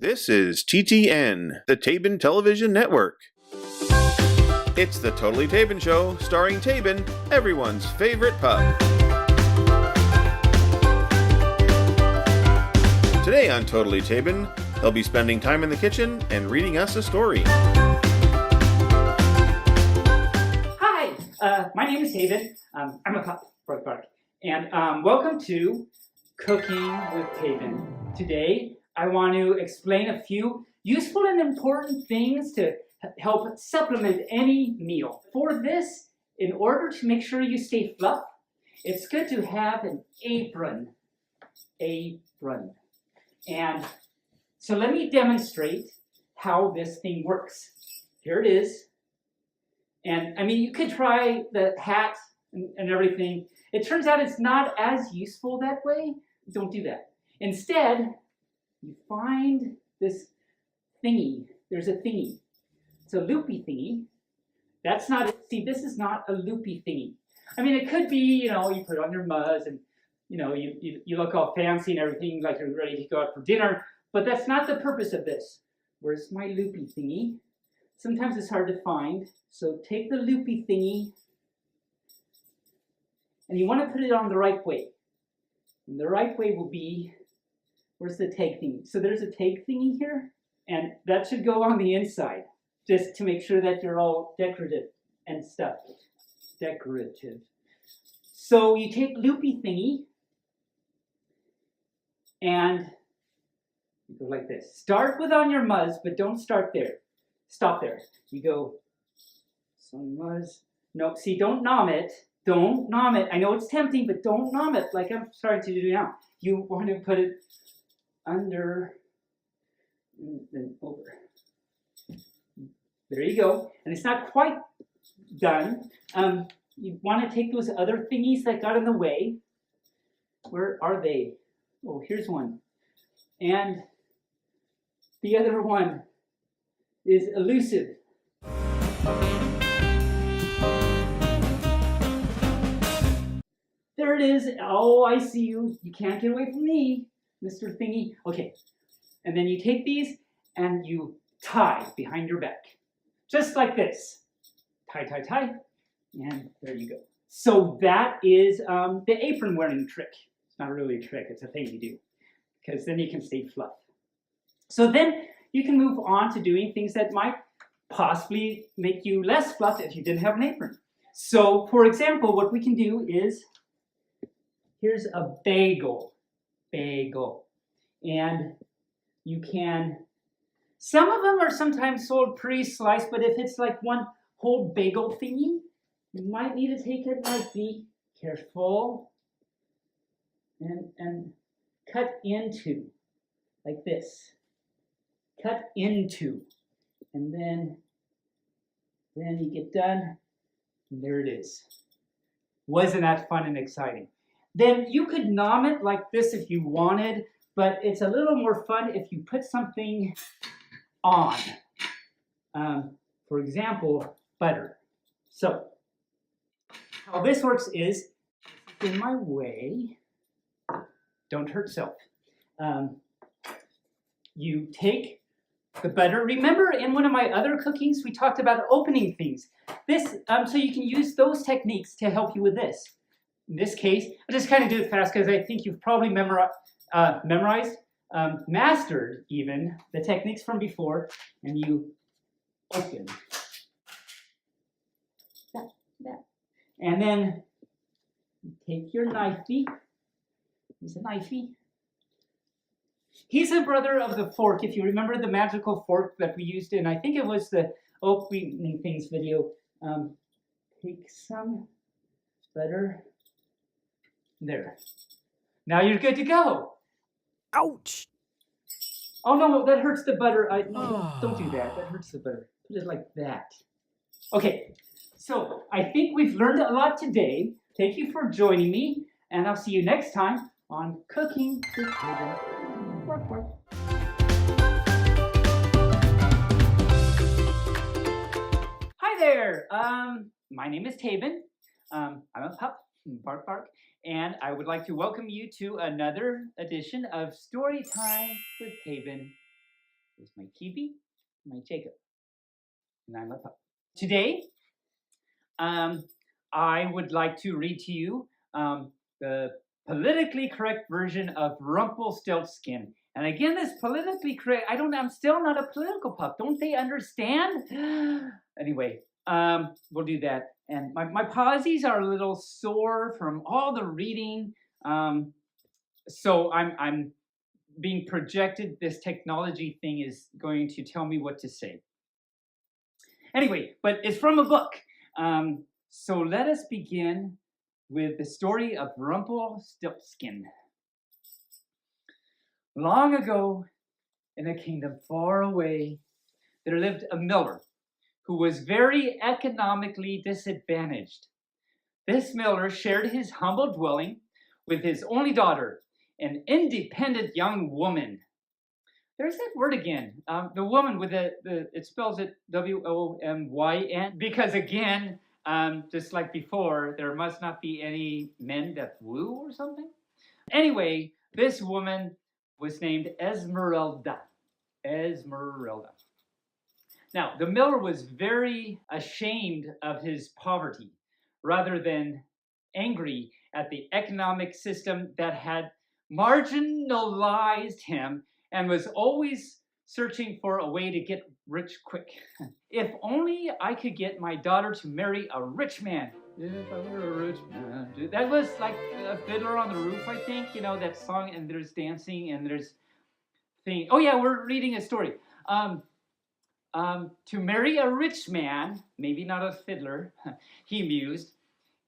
This is TTN, the Taebyn Television Network. It's the Totally Taebyn Show, starring Taebyn, everyone's favorite pup. Today on Totally Taebyn, they'll be spending time in the kitchen and reading us a story. Hi, my name is Taebyn. I'm a pup, bark bark, and welcome to Cooking with Taebyn. Today, I want to explain a few useful and important things to help supplement any meal. For this, in order to make sure you stay fluff, it's good to have an apron. And so let me demonstrate how this thing works. Here it is. And I mean, you could try the hat and everything. It turns out it's not as useful that way. Don't do that. Instead, you find this thingy. There's a thingy. It's a loopy thingy. That's not it. See, this is not a loopy thingy. I mean, it could be, you put it on your muzz and, you look all fancy and everything like you're ready to go out for dinner. But that's not the purpose of this. Where's my loopy thingy? Sometimes it's hard to find. So take the loopy thingy and you want to put it on the right way. And the right way will be, where's the tag thingy? So there's a tag thingy here, and that should go on the inside, just to make sure that you're all decorative and stuff. Decorative. So you take loopy thingy, and you go like this. Start with on your muzz, but don't start there. Stop there. You go, some muzz. No, see, don't nom it. Don't nom it. I know it's tempting, but don't nom it like I'm starting to do now. You want to put it under and then over. There you go. And it's not quite done. You want to take those other thingies that got in the way. Where are they? Oh, here's one. And the other one is elusive. There it is. Oh, I see you. You can't get away from me, Mr. Thingy. Okay. And then you take these and you tie behind your back. Just like this. Tie, tie, tie. And there you go. So that is the apron wearing trick. It's not really a trick. It's a thing you do. Because then you can stay fluff. So then you can move on to doing things that might possibly make you less fluff if you didn't have an apron. So, for example, what we can do is, here's a bagel. And you can, some of them are sometimes sold pre-sliced, but if it's like one whole bagel thingy, you might need to take it like the, careful, and cut into, like this. Cut into, and then you get done, and there it is. Wasn't that fun and exciting? Then you could nom it like this if you wanted, but it's a little more fun if you put something on. For example, butter. So, how this works is, in my way, don't hurt self. You take the butter. Remember in one of my other cookings, we talked about opening things. This, so you can use those techniques to help you with this. In this case, I'll just kind of do it fast because I think you've probably mastered even the techniques from before, and you open that. And then you take your knifey. Here's a knifey. He's a brother of the fork. If you remember the magical fork that we used in, I think it was the opening things video. Take some butter. There. Now you're good to go. Ouch! Oh no, that hurts the butter. Don't do that. That hurts the butter. Put it like that. Okay, so I think we've learned a lot today. Thank you for joining me, and I'll see you next time on Cooking with Taebyn. Work, work. Hi there. My name is Taebyn. I'm a pup. Bark, bark. And I would like to welcome you to another edition of Story Time with Taebyn. There's my Kiwi, my Jacob, and I'm a pup. Today, I would like to read to you the politically correct version of Rumpelstiltskin. And again, this politically correct, I'm still not a political pup. Don't they understand? Anyway, we'll do that. And my pawsies are a little sore from all the reading. So I'm being projected. This technology thing is going to tell me what to say. Anyway, but it's from a book. So let us begin with the story of Rumpelstiltskin. Long ago, in a kingdom far away, there lived a miller who was very economically disadvantaged. This miller shared his humble dwelling with his only daughter, an independent young woman. There's that word again. The woman with it spells it W-O-M-Y-N, because again, just like before, there must not be any men that woo or something. Anyway, this woman was named Esmeralda. Esmeralda. Now, the miller was very ashamed of his poverty, rather than angry at the economic system that had marginalized him and was always searching for a way to get rich quick. If only I could get my daughter to marry a rich man. If I were a rich man. That was like a Fiddler on the Roof, I think. You know, that song, and there's dancing and there's thing. Oh yeah, we're reading a story. To marry a rich man, maybe not a fiddler, he mused,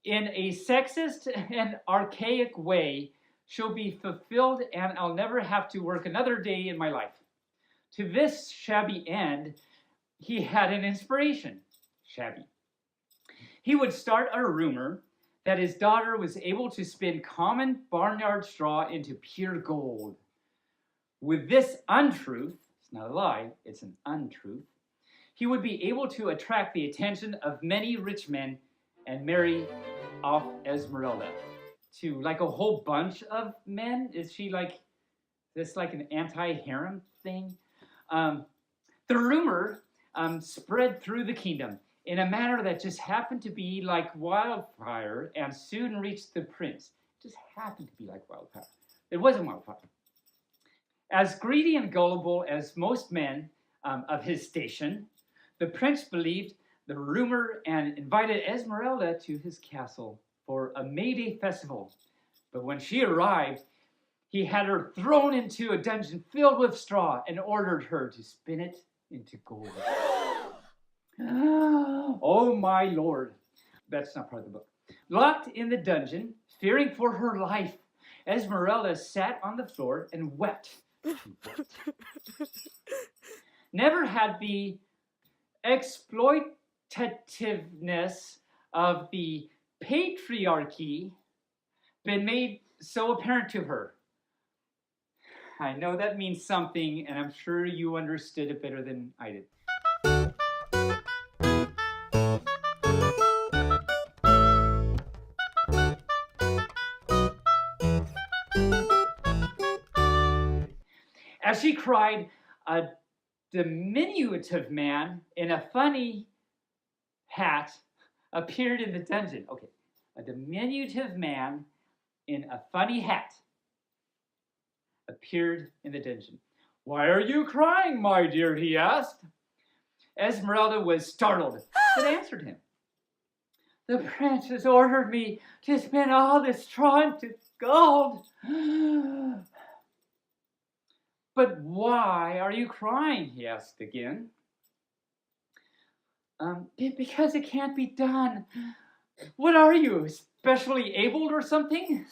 in a sexist and archaic way, she'll be fulfilled and I'll never have to work another day in my life. To this shabby end, he had an inspiration. Shabby. He would start a rumor that his daughter was able to spin common barnyard straw into pure gold. With this untruth, it's not a lie, it's an untruth, he would be able to attract the attention of many rich men and marry off Esmeralda to like a whole bunch of men. Is she like this, like an anti-harem thing? The rumor spread through the kingdom in a manner that just happened to be like wildfire and soon reached the prince. It just happened to be like wildfire. It wasn't wildfire. As greedy and gullible as most men of his station, the prince believed the rumor and invited Esmeralda to his castle for a May Day festival. But when she arrived, he had her thrown into a dungeon filled with straw and ordered her to spin it into gold. Oh my lord. That's not part of the book. Locked in the dungeon, fearing for her life, Esmeralda sat on the floor and wept. Never had the exploitativeness of the patriarchy been made so apparent to her. I know that means something, and I'm sure you understood it better than I did. As she cried, a diminutive man in a funny hat appeared in the dungeon. Okay, a diminutive man in a funny hat appeared in the dungeon. "Why are you crying, my dear?" he asked. Esmeralda was startled, but answered him. "The prince has ordered me to spin all this straw into gold." "But why are you crying?" he asked again. Because it can't be done. What are you, specially abled or something?"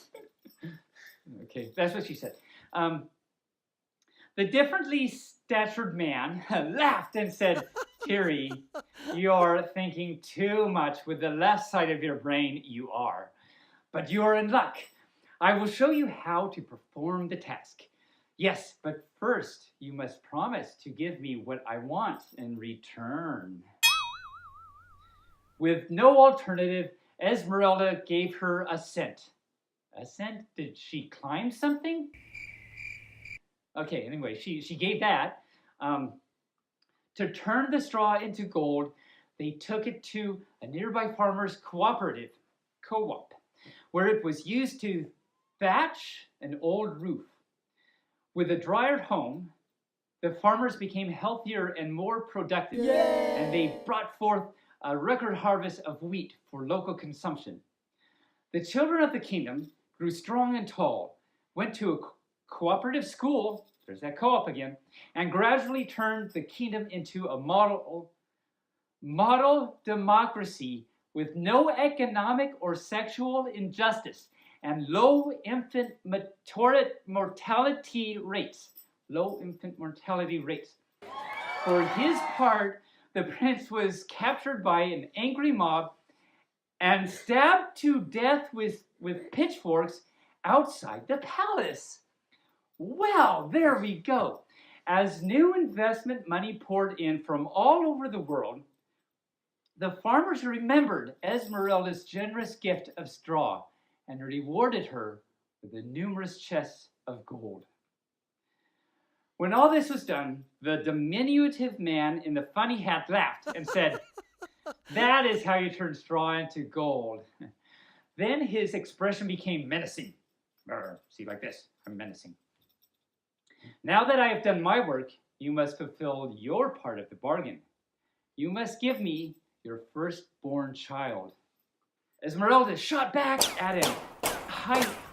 Okay, that's what she said. The differently statured man laughed and said, "Terry, you're thinking too much with the left side of your brain, you are. But you're in luck. I will show you how to perform the task. Yes, but first you must promise to give me what I want in return." With no alternative, Esmeralda gave her assent. Assent? Did she climb something? Okay, anyway, she gave that. To turn the straw into gold, they took it to a nearby farmer's cooperative, co-op, where it was used to thatch an old roof. With a drier home, the farmers became healthier and more productive, and they brought forth a record harvest of wheat for local consumption. The children of the kingdom grew strong and tall, went to a cooperative school, there's that co-op again, and gradually turned the kingdom into a model democracy with no economic or sexual injustice and low infant mortality rates. Low infant mortality rates. For his part, the prince was captured by an angry mob and stabbed to death with pitchforks outside the palace. Well, there we go. As new investment money poured in from all over the world, the farmers remembered Esmeralda's generous gift of straw and rewarded her with a numerous chests of gold. When all this was done, the diminutive man in the funny hat laughed and said, "That is how you turn straw into gold." Then his expression became menacing. See, like this, I'm menacing. "Now that I have done my work, you must fulfill your part of the bargain. You must give me your firstborn child." Esmeralda shot back at him.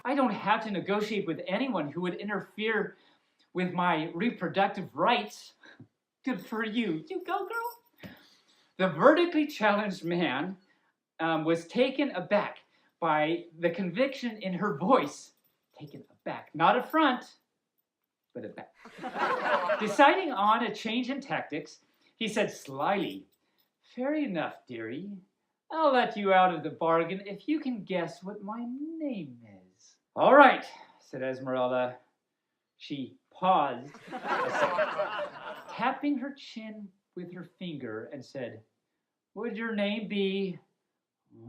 I don't have to negotiate with anyone who would interfere with my reproductive rights. Good for you. You go, girl. The vertically challenged man was taken aback by the conviction in her voice. Taken aback, not affront, but aback. Deciding on a change in tactics, he said slyly, "Fair enough, dearie. I'll let you out of the bargain if you can guess what my name is." "All right," said Esmeralda. She paused a second, tapping her chin with her finger, and said, "Would your name be,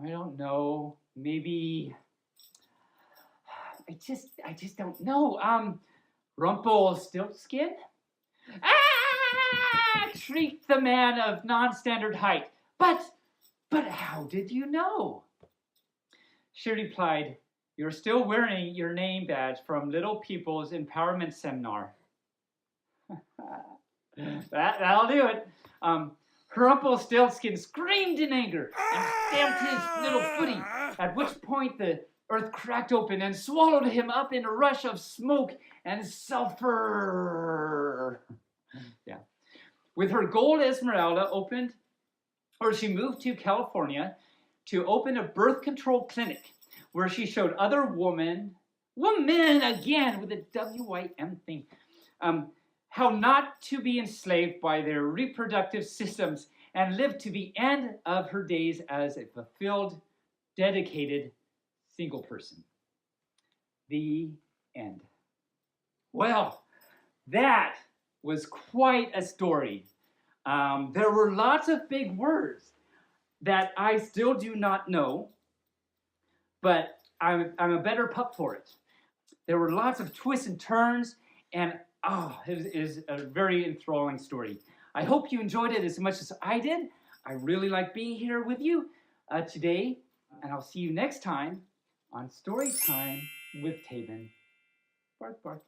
I don't know, maybe, I just don't know, Rumpelstiltskin?" "Ah!" shrieked the man of non-standard height. But how did you know?" She replied, "You're still wearing your name badge from Little People's Empowerment Seminar." That'll do it. Rumpelstiltskin screamed in anger and stamped his little footy, at which point the earth cracked open and swallowed him up in a rush of smoke and sulfur. Yeah. With her gold, Esmeralda she moved to California to open a birth control clinic where she showed other women again with a WYM thing, how not to be enslaved by their reproductive systems and live to the end of her days as a fulfilled, dedicated single person. The end. Well, that was quite a story. There were lots of big words that I still do not know, but I'm a better pup for it. There were lots of twists and turns, and it is a very enthralling story. I hope you enjoyed it as much as I did. I really like being here with you today, and I'll see you next time on Story Time with Taebyn. Bark, bark.